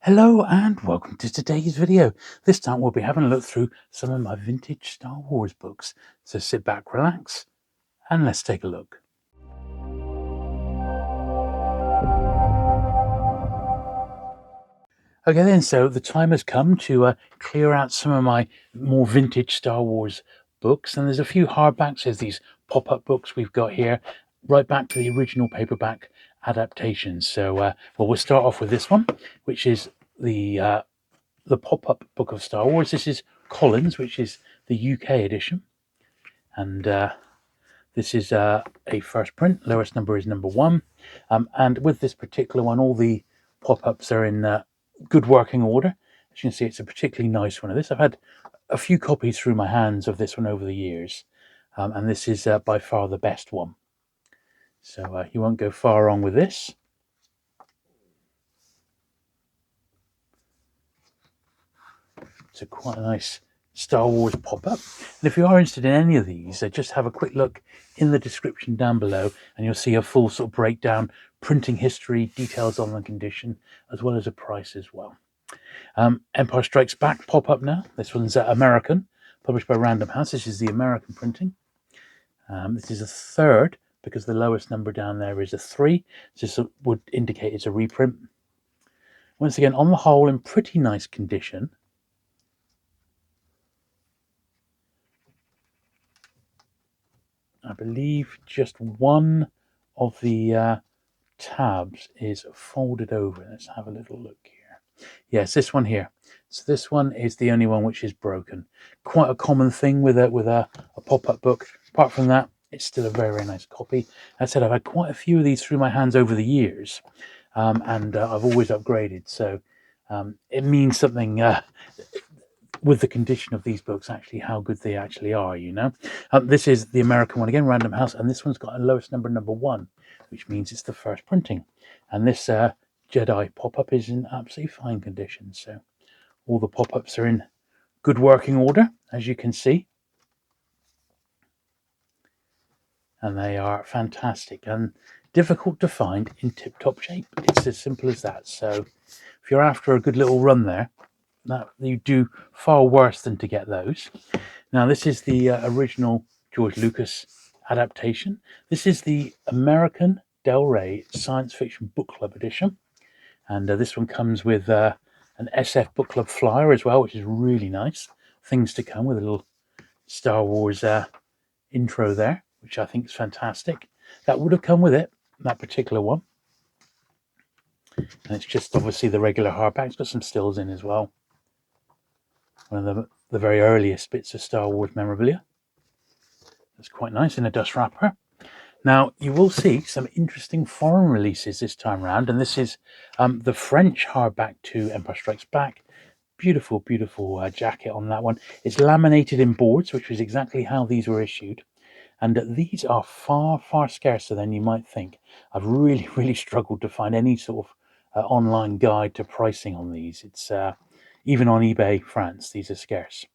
Hello and welcome to today's video. This time we'll be having a look through some of my vintage Star Wars books. So sit back, relax, and let's take a look. Okay then, so the time has come to clear out some of my more vintage Star Wars books. And there's a few hardbacks. There's these pop-up books we've got here, right back to the original paperback adaptations. So we'll start off with this one, which is the pop-up book of Star Wars. This is Collins, which is the UK edition, and this is a first print. Lowest number is number 1, and with this particular one, all the pop-ups are in good working order. As you can see, it's a particularly nice one of this. I've had a few copies through my hands of this one over the years, and this is by far the best one. So you won't go far wrong with this. It's quite a nice Star Wars pop-up. And if you are interested in any of these, just have a quick look in the description down below and you'll see a full sort of breakdown, printing history, details on the condition, as well as a price as well. Empire Strikes Back pop-up now. This one's American, published by Random House. This is the American printing. This is a third, because the lowest number down there is a 3. So this would indicate it's a reprint. Once again, on the whole, in pretty nice condition. I believe just one of the tabs is folded over. Let's have a little look here. Yes, this one here. So this one is the only one which is broken. Quite a common thing with a pop-up book. Apart from that, it's still a very, very nice copy. As I said, I've had quite a few of these through my hands over the years, and I've always upgraded. So it means something with the condition of these books, actually how good they actually are, you know. This is the American one again, Random House, and this one's got a lowest number 1, which means it's the first printing. And this Jedi pop-up is in absolutely fine condition. So all the pop-ups are in good working order, as you can see, and they are fantastic and difficult to find in tip-top shape. It's as simple as that. So if you're after a good little run there, that you do far worse than to get those. Now this is the original George Lucas adaptation. This is the American Del Rey Science Fiction Book Club edition, and this one comes with an SF Book Club flyer as well, which is really nice. Things to come, with a little Star Wars intro there, which I think is fantastic. That would have come with it, that particular one. And it's just obviously the regular hardback. It's got some stills in as well. One of the very earliest bits of Star Wars memorabilia. It's quite nice in a dust wrapper. Now, you will see some interesting foreign releases this time around, and this is the French hardback to Empire Strikes Back. Beautiful, beautiful jacket on that one. It's laminated in boards, which was exactly how these were issued. And these are far, far scarcer than you might think. I've really, really struggled to find any sort of online guide to pricing on these. It's even on eBay France, these are scarce.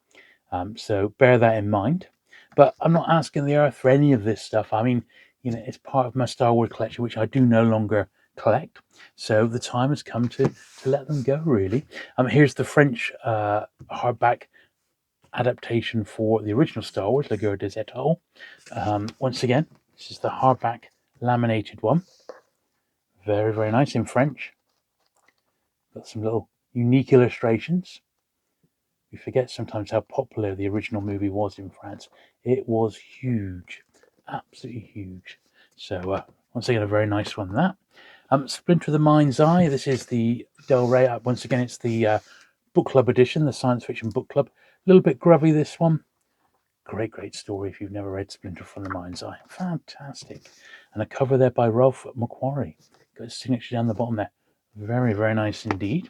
So bear that in mind. But I'm not asking the earth for any of this stuff. I mean, you know, it's part of my Star Wars collection, which I do no longer collect. So the time has come to let them go, really. Here's the French hardback adaptation for the original Star Wars, Guerre des Etoiles. Once again, this is the hardback laminated one. Very, very nice in French. Got some little unique illustrations. We forget sometimes how popular the original movie was in France. It was huge, absolutely huge. So once again, a very nice one. That Splinter of the Mind's Eye. This is the Del Rey. Once again, it's the book club edition, the science fiction book club. A little bit grubby, this one. Great, great story if you've never read Splinter from the Mind's Eye. Fantastic. And a cover there by Ralph McQuarrie. Got his signature down the bottom there. Very, very nice indeed.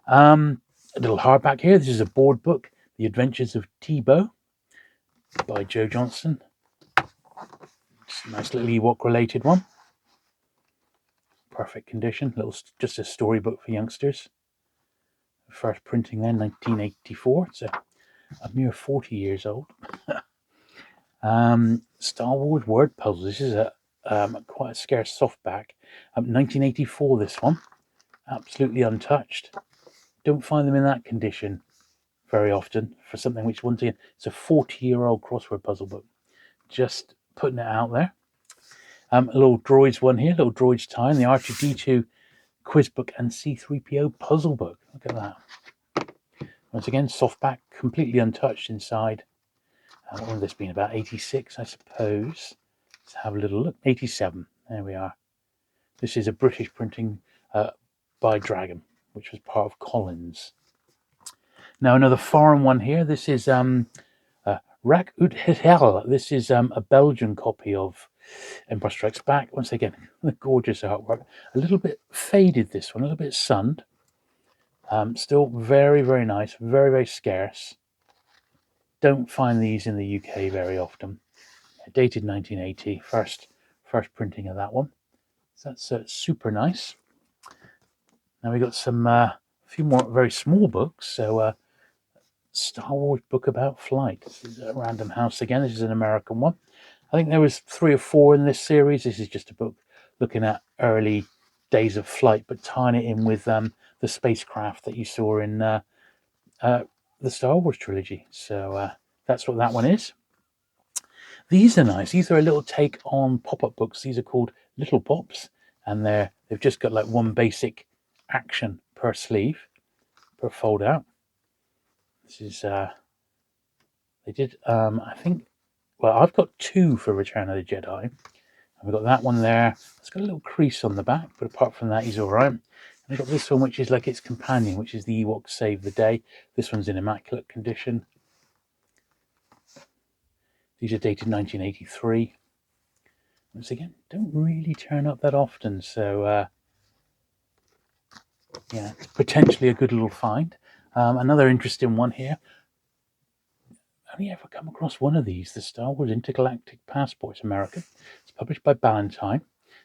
A little hardback here. This is a board book, The Adventures of Teebo by Johnston. Just a nice little Ewok related one. Perfect condition. Just a storybook for youngsters. First printing then, 1984. It's a mere 40 years old. Star Wars word puzzle. This is quite a scarce softback. 1984, this one. Absolutely untouched. Don't find them in that condition very often for something which, once again, it's a 40-year-old crossword puzzle book. Just putting it out there. A little droids one here, little droids tie, and the R2D2 quiz book and C3PO puzzle book. Look at that. Once again, softback, completely untouched inside. What would this been? About 86, I suppose. Let's have a little look. 87. There we are. This is a British printing by Dragon, which was part of Collins. Now another foreign one here. This is Rak Ut Hitel. This is a Belgian copy of Empire Strikes Back. Once again, the gorgeous artwork. A little bit faded, this one, a little bit sunned. Still very, very nice, very, very scarce. Don't find these in the UK very often. Dated 1980, first printing of that one. So that's super nice. Now we got some a few more very small books. So Star Wars book about flight. This is a Random House again. This is an American one. I think there was 3 or 4 in this series. This is just a book looking at early days of flight, but tying it in with the spacecraft that you saw in the Star Wars trilogy. So that's what that one is. These are nice. These are a little take on pop-up books. These are called Little Pops, and they've just got like one basic action per sleeve, per fold out. This is they did I think, well, I've got 2 for Return of the Jedi. And we've got that one there. It's got a little crease on the back, but apart from that, he's all right. And we've got this one, which is like its companion, which is the Ewoks Save the Day. This one's in immaculate condition. These are dated 1983. Once again, don't really turn up that often, so yeah, potentially a good little find. Another interesting one here. Only ever come across one of these, the Star Wars Intergalactic Passports American. It's published by Ballantine.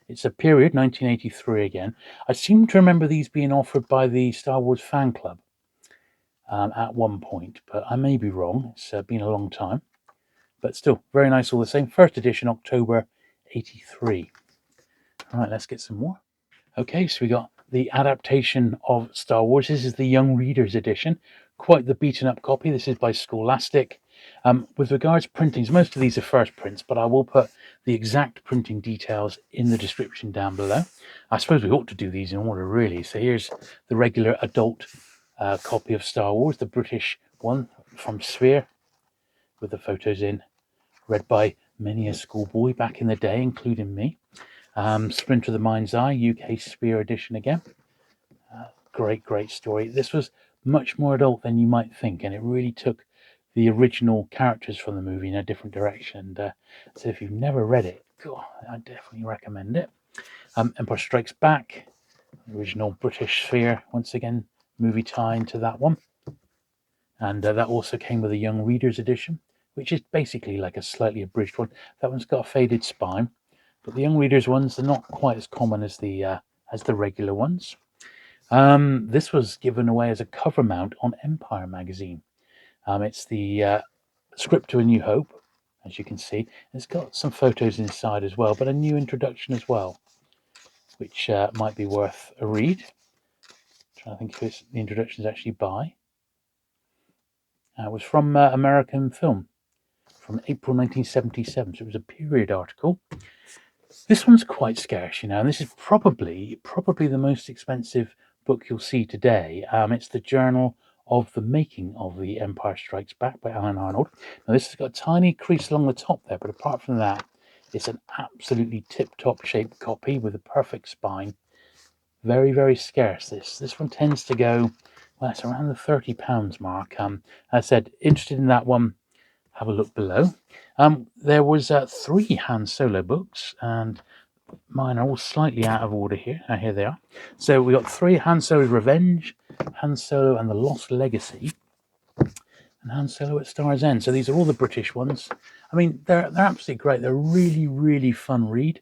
It's a period, 1983 again. I seem to remember these being offered by the Star Wars fan club at one point, but I may be wrong. It's been a long time. But still, very nice all the same. First edition, October 83. All right, let's get some more. Okay, so we got the adaptation of Star Wars. This is the Young Readers edition. Quite the beaten up copy. This is by Scholastic. With regards to printings, most of these are first prints, but I will put the exact printing details in the description down below. I suppose we ought to do these in order, really. So here's the regular adult copy of Star Wars, the British one from Sphere, with the photos in, read by many a schoolboy back in the day, including me. Splinter the Mind's Eye, UK Sphere edition again. Great story. This was much more adult than you might think, and it really took the original characters from the movie in a different direction. So if you've never read it, I definitely recommend it. Empire Strikes Back, original British Sphere, once again, movie tie into that one. And that also came with a Young Readers edition, which is basically like a slightly abridged one. That one's got a faded spine, but the Young Readers ones are not quite as common as the regular ones. This was given away as a cover mount on Empire magazine. It's the script to A New Hope, as you can see. It's got some photos inside as well, but a new introduction as well, which might be worth a read. I'm trying to think if the introduction is actually by. It was from American Film from April 1977, so it was a period article. This one's quite scarce, and this is probably the most expensive book you'll see today. It's the Journal of the Making of the Empire Strikes Back by Alan Arnold. Now this has got a tiny crease along the top there, but apart from that, it's an absolutely tip-top shaped copy with a perfect spine. Very, very scarce. This one tends to go, well, it's around the £30 mark. As I said, interested in that one, have a look below. There was 3 Han Solo books, and mine are all slightly out of order here. Here they are. So we got 3: Han Solo's Revenge, Han Solo and the Lost Legacy, and Han Solo at Star's End. So these are all the British ones. I mean, they're absolutely great. They're really, really fun read,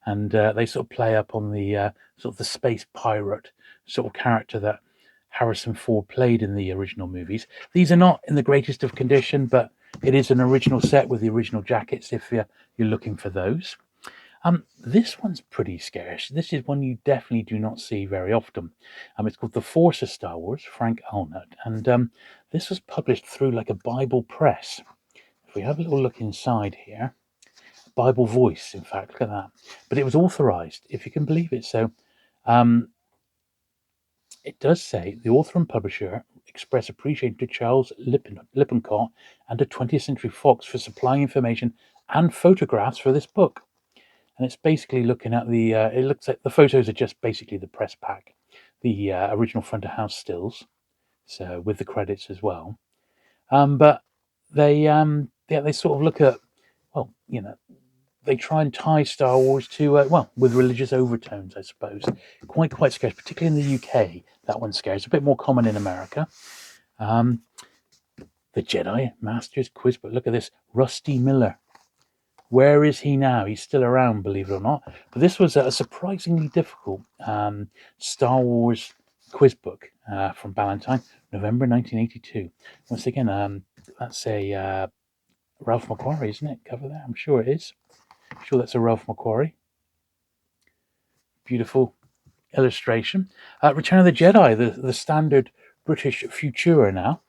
and they sort of play up on the sort of the space pirate sort of character that Harrison Ford played in the original movies. These are not in the greatest of condition, but it is an original set with the original jackets if you're looking for those. This one's pretty scarce. This is one you definitely do not see very often. It's called The Force of Star Wars, Frank Allnut, and this was published through like a Bible press. If we have a little look inside here, Bible Voice, in fact, look at that. But it was authorized, if you can believe it. So it does say the author and publisher express appreciation to Charles Lippincott and to 20th Century Fox for supplying information and photographs for this book. And it's basically looking at the, it looks like the photos are just basically the press pack, the original front of house stills, so with the credits as well. But they, they sort of look at, well, they try and tie Star Wars to, with religious overtones, I suppose. Quite scarce, particularly in the UK. That one's scarce. A bit more common in America. The Jedi Masters Quiz Book. Look at this. Rusty Miller. Where is he now? He's still around, believe it or not. But this was a surprisingly difficult Star Wars quiz book from Ballantine, November 1982. Once again, that's a Ralph McQuarrie, isn't it? Cover there? I'm sure it is. I'm sure that's a Ralph McQuarrie. Beautiful illustration. Return of the Jedi, the standard British Futura now.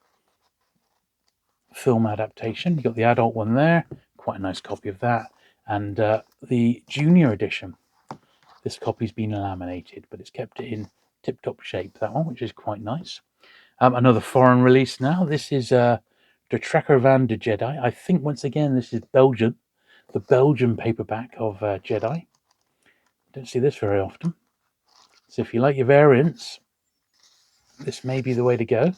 Film adaptation. You've got the adult one there. Quite a nice copy of that. And the junior edition. This copy's been laminated, but it's kept it in tip-top shape, that one, which is quite nice. Another foreign release now. This is De Trekker van de Jedi. I think, once again, this is Belgian. The Belgian paperback of Jedi. Don't see this very often. So if you like your variants, this may be the way to go.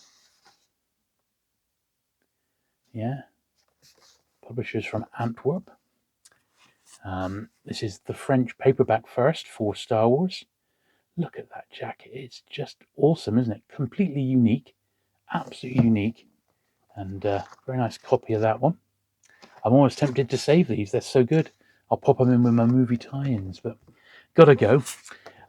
Yeah. Publishers from Antwerp. This is the French paperback first for Star Wars. Look at that jacket. It's just awesome, isn't it? Completely unique. Absolutely unique. And very nice copy of that one. I'm almost tempted to save these. They're so good. I'll pop them in with my movie tie-ins, but gotta go.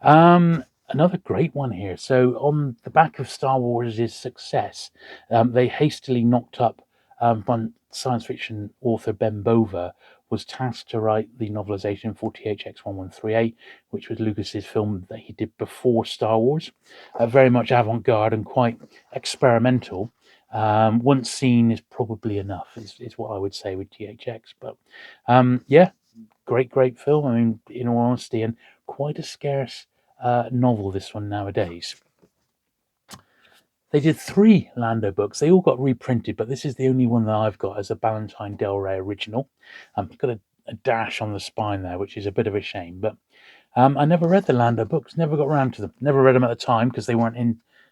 Another great one here. So on the back of Star Wars' success, they hastily knocked up one science fiction author, Ben Bova, was tasked to write the novelization for THX-1138, which was Lucas's film that he did before Star Wars. Very much avant-garde and quite experimental. Once seen is probably enough, is what I would say with THX. But yeah, great film. I mean, in all honesty, and quite a scarce novel, this one nowadays. They did 3 Lando books. They all got reprinted, but this is the only one that I've got as a Ballantine Del Rey original. It's got a dash on the spine there, which is a bit of a shame. But I never read the Lando books, never got around to them. Never read them at the time because they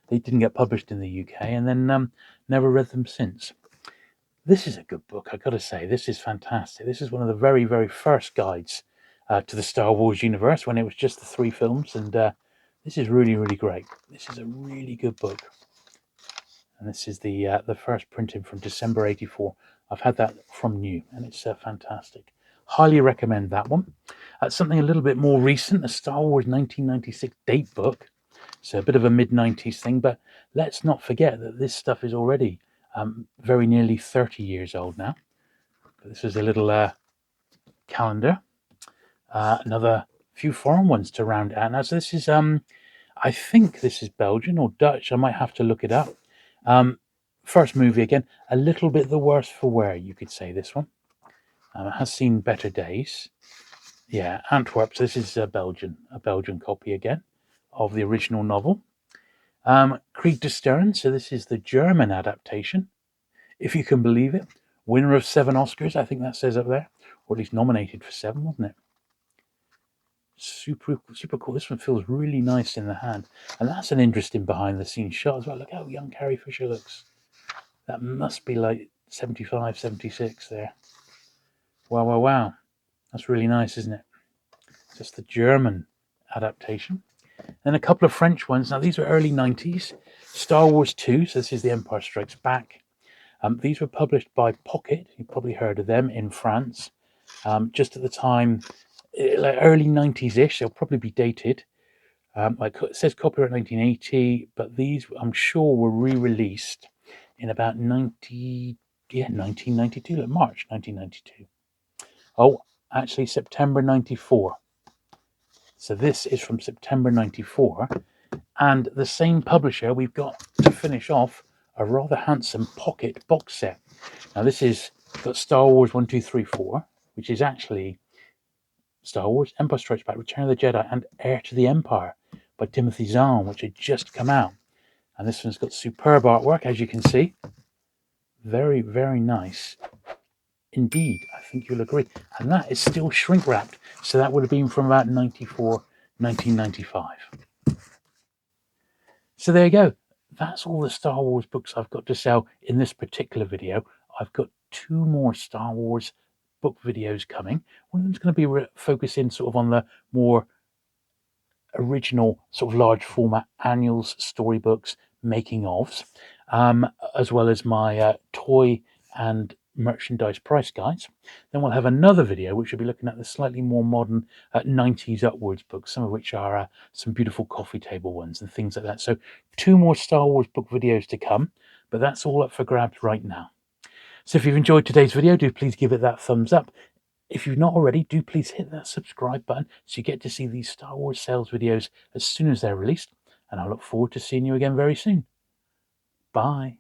didn't get published in the UK, and then never read them since. This is a good book, I got to say. This is fantastic. This is one of the very, very first guides to the Star Wars universe when it was just the 3 films, and this is really, really great. This is a really good book. And this is the first printing from December 84. I've had that from new, and it's fantastic. Highly recommend that one. Something a little bit more recent, a Star Wars 1996 date book. So a bit of a mid-90s thing, but let's not forget that this stuff is already very nearly 30 years old now. This is a little calendar. Another few foreign ones to round out. Now, so this is, I think this is Belgian or Dutch. I might have to look it up. First movie again, a little bit the worse for wear, you could say, this one. It has seen better days. Yeah, Antwerp. So this is a Belgian copy again of the original novel. Krieg des Sterns. So this is the German adaptation, if you can believe it. Winner of 7 Oscars, I think that says up there, or at least nominated for 7, wasn't it? Super cool. This one feels really nice in the hand, and that's an interesting behind-the-scenes shot as well. Look how young Carrie Fisher looks. That must be like 75, 76 there. Wow. That's really nice, isn't it? Just the German adaptation. Then a couple of French ones. Now, these were early 90s. Star Wars 2, so this is The Empire Strikes Back. These were published by Pocket. You've probably heard of them in France. Just at the time, like early 90s-ish. They'll probably be dated. Like it says copyright 1980, but these, I'm sure, were re-released in about 1992, like March 1992. Oh, actually September 94. So this is from September 94. And the same publisher, we've got to finish off a rather handsome pocket box set. Now this is got Star Wars 1, 2, 3, 4, which is actually Star Wars, Empire Strikes Back, Return of the Jedi, and Heir to the Empire by Timothy Zahn, which had just come out. And this one's got superb artwork, as you can see. Very, very nice indeed. I think you'll agree. And that is still shrink wrapped. So that would have been from about 94, 1995. So there you go. That's all the Star Wars books I've got to sell in this particular video. I've got 2 more Star Wars book videos coming. One of them's going to be focusing sort of on the more original sort of large format annuals, storybooks, making ofs, as well as my toy and merchandise price guides. Then we'll have another video which will be looking at the slightly more modern 90s upwards books, some of which are some beautiful coffee table ones and things like that. So 2 more Star Wars book videos to come, but that's all up for grabs right now. So if you've enjoyed today's video, do please give it that thumbs up. If you've not already, do please hit that subscribe button so you get to see these Star Wars sales videos as soon as they're released. And I look forward to seeing you again very soon. Bye.